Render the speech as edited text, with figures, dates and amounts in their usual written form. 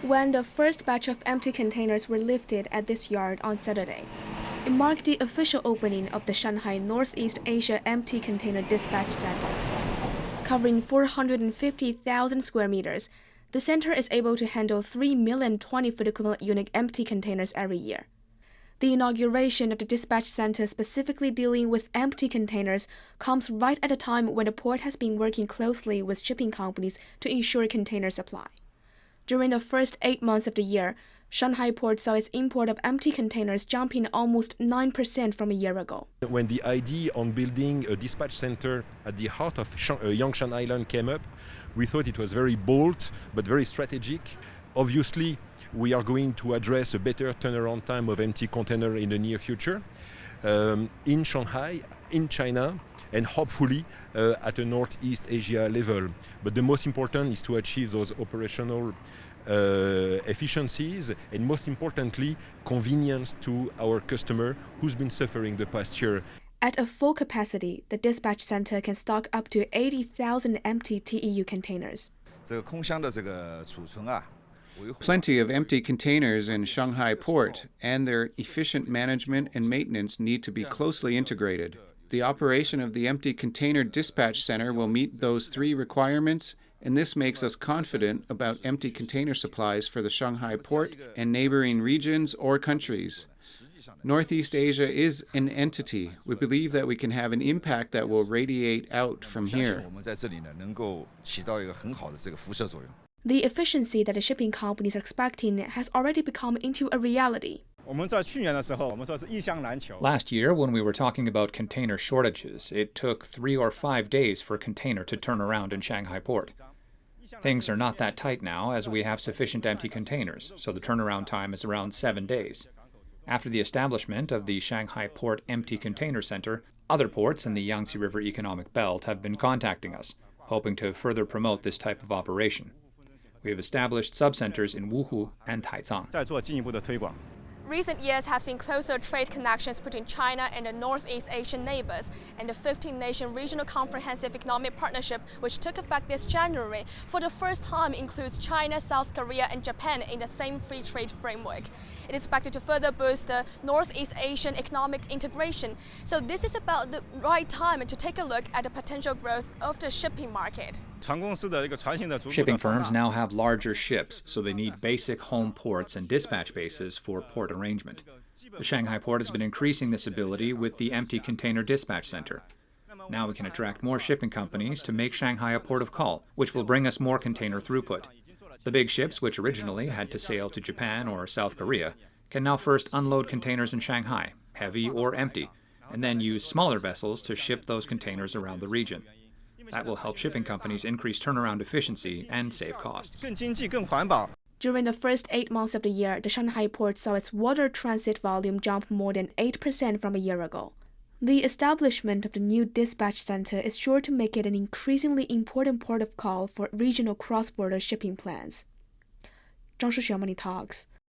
when the first batch of empty containers were lifted at this yard on Saturday. It marked the official opening of the Shanghai Northeast Asia Empty Container Dispatch Center. Covering 450,000 square meters, the center is able to handle 3 million 20-foot equivalent unit empty containers every year. The inauguration of the dispatch center specifically dealing with empty containers comes right at a time when the port has been working closely with shipping companies to ensure container supply. During the first 8 months of the year, Shanghai Port saw its import of empty containers jumping almost 9% from a year ago. When the idea on building a dispatch center at the heart of Yangshan Island came up, we thought it was very bold but very strategic. Obviously, we are going to address a better turnaround time of empty container in the near future in Shanghai, in China, and hopefully at a Northeast Asia level. But the most important is to achieve those operational efficiencies and, most importantly, convenience to our customer who's been suffering the past year. At a full capacity, the dispatch center can stock up to 80,000 empty TEU containers. Plenty of empty containers in Shanghai Port, and their efficient management and maintenance need to be closely integrated. The operation of the empty container dispatch center will meet those three requirements, and this makes us confident about empty container supplies for the Shanghai Port and neighboring regions or countries. Northeast Asia is an entity. We believe that we can have an impact that will radiate out from here. The efficiency that the shipping companies are expecting has already become into a reality. Last year, when we were talking about container shortages, it took 3 or 5 days for a container to turn around in Shanghai Port. Things are not that tight now, as we have sufficient empty containers, so the turnaround time is around 7 days. After the establishment of the Shanghai Port Empty Container Center, other ports in the Yangtze River Economic Belt have been contacting us, hoping to further promote this type of operation. We have established subcenters in Wuhu and Taicang. Recent years have seen closer trade connections between China and the Northeast Asian neighbors, and the 15-nation Regional Comprehensive Economic Partnership, which took effect this January, for the first time includes China, South Korea, and Japan in the same free trade framework. It is expected to further boost the Northeast Asian economic integration. So this is about the right time to take a look at the potential growth of the shipping market. Shipping firms now have larger ships, so they need basic home ports and dispatch bases for port arrangement. The Shanghai Port has been increasing this ability with the Empty Container Dispatch Center. Now we can attract more shipping companies to make Shanghai a port of call, which will bring us more container throughput. The big ships, which originally had to sail to Japan or South Korea, can now first unload containers in Shanghai, heavy or empty, and then use smaller vessels to ship those containers around the region. That will help shipping companies increase turnaround efficiency and save costs. During the first 8 months of the year, the Shanghai Port saw its water transit volume jump more than 8% from a year ago. The establishment of the new dispatch center is sure to make it an increasingly important port of call for regional cross-border shipping plans. Zhang Shixuan Money Talks.